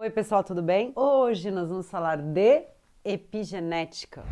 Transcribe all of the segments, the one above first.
Oi pessoal, tudo bem? Hoje nós vamos falar de epigenética.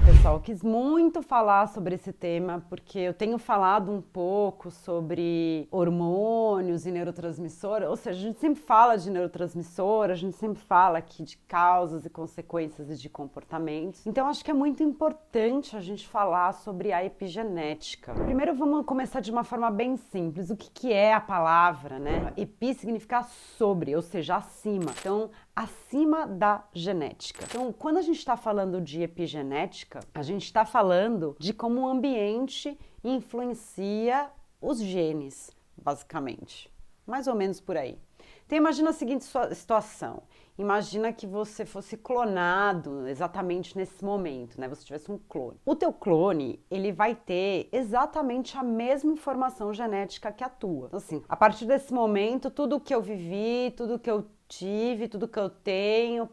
Pessoal, eu quis muito falar sobre esse tema porque eu tenho falado um pouco sobre hormônios e neurotransmissor, ou seja, a gente sempre fala de neurotransmissor, a gente sempre fala aqui de causas e consequências e de comportamentos. Então acho que é muito importante a gente falar sobre a epigenética. Primeiro vamos começar de uma forma bem simples. O que é a palavra, né? Epi significa sobre, ou seja, acima. Então, acima da genética. Então, quando a gente está falando de epigenética, a gente está falando de como o ambiente influencia os genes, basicamente. Mais ou menos por aí. Então, imagina a seguinte situação. Imagina que você fosse clonado exatamente nesse momento, né? Você tivesse um clone. O teu clone, ele vai ter exatamente a mesma informação genética que a tua. Então, assim, a partir desse momento, tudo que eu vivi, tudo que eu tive, tudo que eu tenho,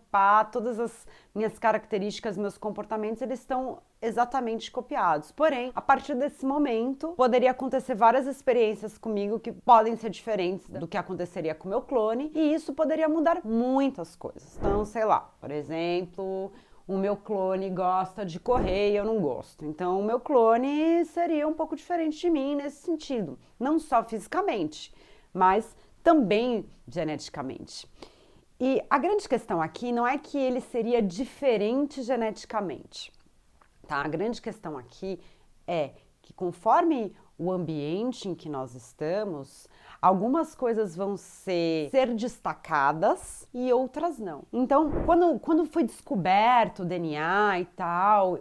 todas as minhas características, meus comportamentos, eles estão exatamente copiados. Porém, a partir desse momento, poderia acontecer várias experiências comigo que podem ser diferentes do que aconteceria com o meu clone, e isso poderia mudar muitas coisas. Então, sei lá, por exemplo, o meu clone gosta de correr e eu não gosto. Então, o meu clone seria um pouco diferente de mim nesse sentido. Não só fisicamente, mas também geneticamente. E a grande questão aqui não é que ele seria diferente geneticamente, tá? A grande questão aqui é que conforme o ambiente em que nós estamos, algumas coisas vão ser destacadas e outras não. Então, quando foi descoberto o DNA e tal,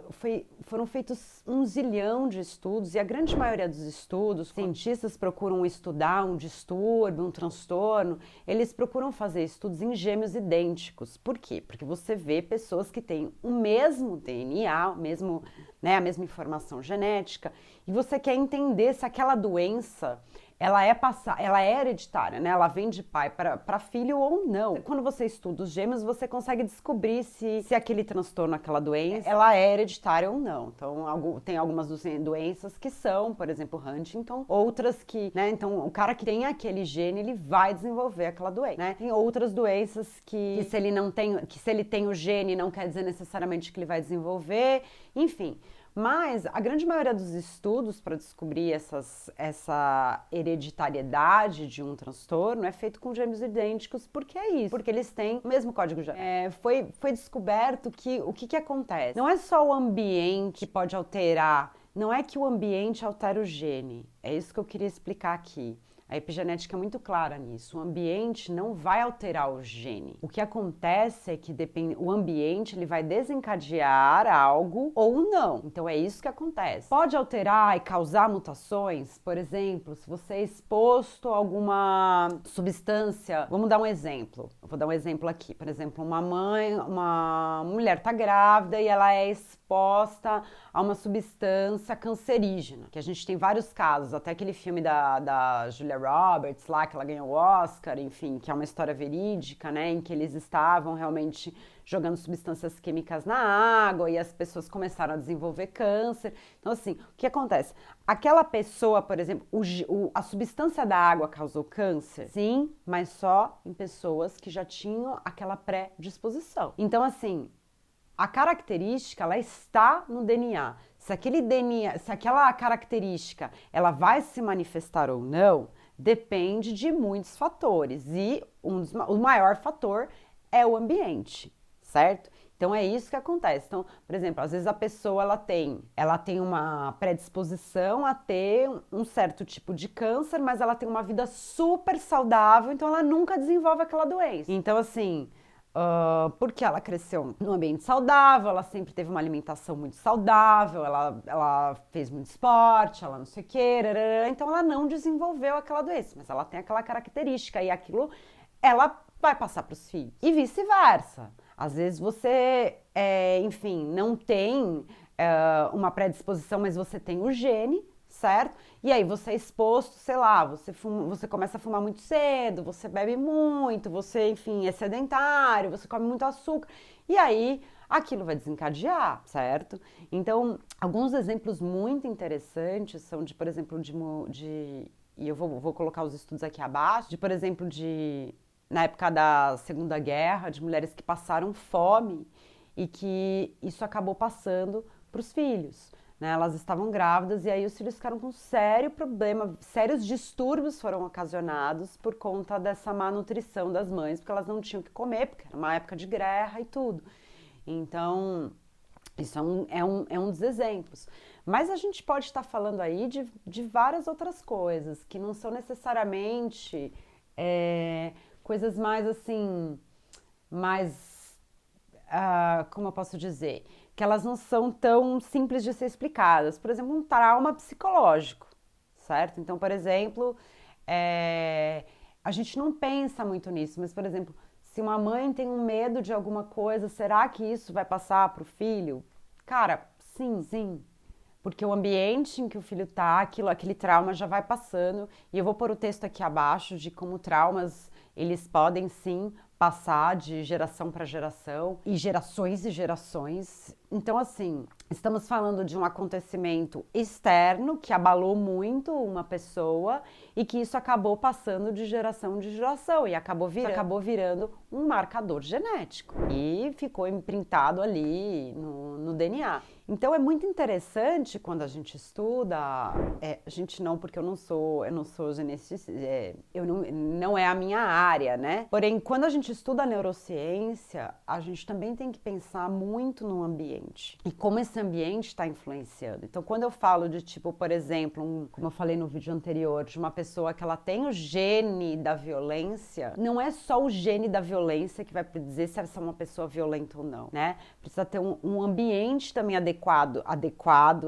foram feitos um zilhão de estudos, e a grande maioria dos estudos, cientistas procuram estudar um distúrbio, um transtorno, eles procuram fazer estudos em gêmeos idênticos. Por quê? Porque você vê pessoas que têm o mesmo DNA, a mesma informação genética, e você quer entender se aquela doença ela é hereditária, né? Ela vem de pai para filho ou não. Quando você estuda os gêmeos, você consegue descobrir se aquele transtorno, aquela doença, ela é hereditária ou não. Então, tem algumas doenças que são, por exemplo, Huntington, outras que, né? Então, o cara que tem aquele gene, ele vai desenvolver aquela doença, né? Tem outras doenças que se ele tem o gene, não quer dizer necessariamente que ele vai desenvolver, enfim. Mas a grande maioria dos estudos para descobrir essa hereditariedade de um transtorno é feito com gêmeos idênticos. Por que é isso? Porque eles têm o mesmo código genético. Foi descoberto que o que acontece? Não é só o ambiente que pode alterar, não é que o ambiente altera o gene. É isso que eu queria explicar aqui. A epigenética é muito clara nisso. O ambiente não vai alterar o gene. O que acontece é que o ambiente ele vai desencadear algo ou não. Então é isso que acontece. Pode alterar e causar mutações, por exemplo, se você é exposto a alguma substância. Vamos dar um exemplo. Eu vou dar um exemplo aqui. Por exemplo, uma mulher está grávida e ela é exposta a uma substância cancerígena, que a gente tem vários casos, até aquele filme da Julia Roberts lá, que ela ganhou o Oscar, enfim, que é uma história verídica, né, em que eles estavam realmente jogando substâncias químicas na água e as pessoas começaram a desenvolver câncer. Então, assim, o que acontece? Aquela pessoa, por exemplo, a substância da água causou câncer? Sim, mas só em pessoas que já tinham aquela predisposição. Então, assim, a característica, ela está no DNA. Se aquela característica, ela vai se manifestar ou não, depende de muitos fatores. E o maior fator é o ambiente, certo? Então é isso que acontece. Então, por exemplo, às vezes a pessoa ela tem uma predisposição a ter um certo tipo de câncer, mas ela tem uma vida super saudável, então ela nunca desenvolve aquela doença. Então, assim, porque ela cresceu num ambiente saudável, ela sempre teve uma alimentação muito saudável, ela fez muito esporte, ela não sei o quê, então ela não desenvolveu aquela doença, mas ela tem aquela característica e aquilo ela vai passar para os filhos. E vice-versa. Às vezes você, enfim, não tem uma predisposição, mas você tem o gene, certo? E aí você é exposto, sei lá, você começa a fumar muito cedo, você bebe muito, você, enfim, é sedentário, você come muito açúcar, e aí aquilo vai desencadear, certo? Então, alguns exemplos muito interessantes são de, por exemplo, e eu vou colocar os estudos aqui abaixo, de, por exemplo, na época da Segunda Guerra, de mulheres que passaram fome e que isso acabou passando para os filhos. Né? Elas estavam grávidas e aí os filhos ficaram com sério problema, sérios distúrbios foram ocasionados por conta dessa má nutrição das mães, porque elas não tinham o que comer, porque era uma época de guerra e tudo. Então, isso é um dos exemplos. Mas a gente pode estar falando aí de várias outras coisas, que não são necessariamente coisas mais assim, como eu posso dizer? Que elas não são tão simples de ser explicadas. Por exemplo, um trauma psicológico, certo? Então, por exemplo, a gente não pensa muito nisso, mas, por exemplo, se uma mãe tem um medo de alguma coisa, será que isso vai passar para o filho? Cara, sim. Porque o ambiente em que o filho tá, aquele trauma já vai passando. E eu vou pôr o texto aqui abaixo de como traumas, eles podem sim passar de geração para geração e gerações. Então, assim, estamos falando de um acontecimento externo que abalou muito uma pessoa e que isso acabou passando de geração e acabou virando um marcador genético e ficou imprintado ali no DNA. Então é muito interessante quando a gente estuda, a gente não, porque eu não sou geneticista, não é a minha área, né? Porém, quando a gente estuda a neurociência, a gente também tem que pensar muito no ambiente e como esse ambiente está influenciando. Então, quando eu falo de tipo, por exemplo, como eu falei no vídeo anterior, de uma pessoa que ela tem o gene da violência, não é só o gene da violência que vai dizer se essa é uma pessoa violenta ou não, né? Precisa ter um ambiente também adequado,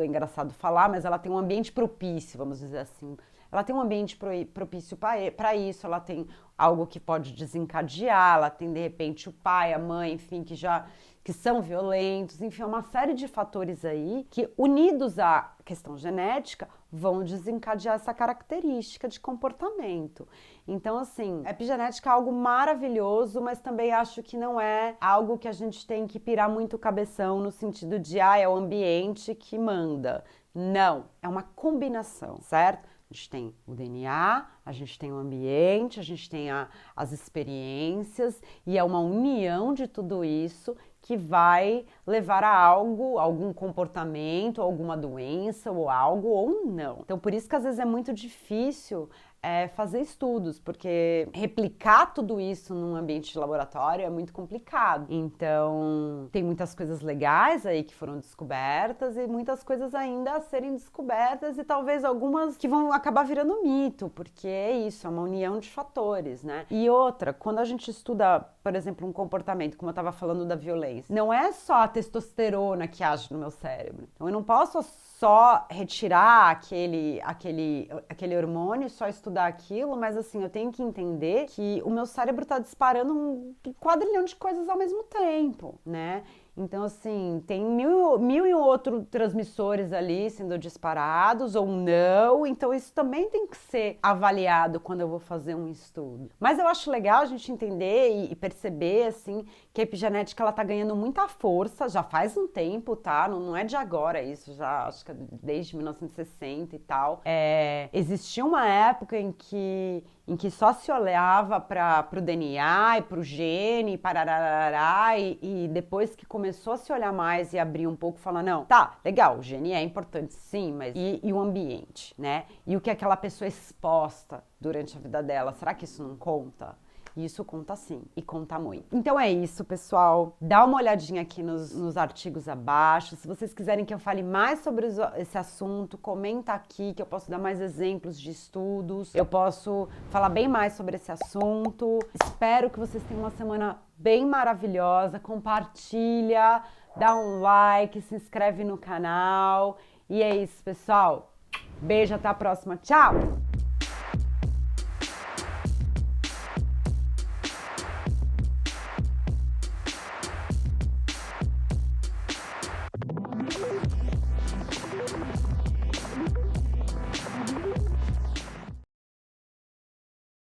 é engraçado falar, mas ela tem um ambiente propício, vamos dizer assim. Ela tem um ambiente propício para isso, ela tem algo que pode desencadear, ela tem de repente o pai, a mãe, enfim, que são violentos, enfim, uma série de fatores aí que, unidos à questão genética, vão desencadear essa característica de comportamento. Então, assim, a epigenética é algo maravilhoso, mas também acho que não é algo que a gente tem que pirar muito o cabeção no sentido de, é o ambiente que manda. Não, é uma combinação, certo? A gente tem o DNA, a gente tem o ambiente, a gente tem as experiências e é uma união de tudo isso que vai levar a algum comportamento, alguma doença ou algo ou não. Então, por isso que às vezes é muito difícil fazer estudos, porque replicar tudo isso num ambiente de laboratório é muito complicado. Então, tem muitas coisas legais aí que foram descobertas e muitas coisas ainda a serem descobertas e talvez algumas que vão acabar virando mito, porque é isso, é uma união de fatores, né? E outra, quando a gente estuda, por exemplo, um comportamento, como eu estava falando da violência, não é só a testosterona que age no meu cérebro. Então, eu não posso só retirar aquele hormônio, só estudar aquilo, mas assim, eu tenho que entender que o meu cérebro está disparando um quadrilhão de coisas ao mesmo tempo, né? Então, assim, tem mil e outros transmissores ali sendo disparados ou não, então isso também tem que ser avaliado quando eu vou fazer um estudo. Mas eu acho legal a gente entender e perceber, assim, que a epigenética, ela tá ganhando muita força, já faz um tempo, tá? Não é de agora isso, já acho que desde 1960 e tal. Existia uma época em que só se olhava para o DNA e para o gene, parararará, e depois que começou a se olhar mais e abrir um pouco, falar, não, tá, legal, o gene é importante sim, mas e o ambiente, né? E o que aquela pessoa é exposta durante a vida dela, será que isso não conta? Isso conta sim, e conta muito. Então é isso, pessoal. Dá uma olhadinha aqui nos artigos abaixo. Se vocês quiserem que eu fale mais sobre esse assunto, comenta aqui que eu posso dar mais exemplos de estudos. Eu posso falar bem mais sobre esse assunto. Espero que vocês tenham uma semana bem maravilhosa. Compartilha, dá um like, se inscreve no canal. E é isso, pessoal. Beijo, até a próxima. Tchau!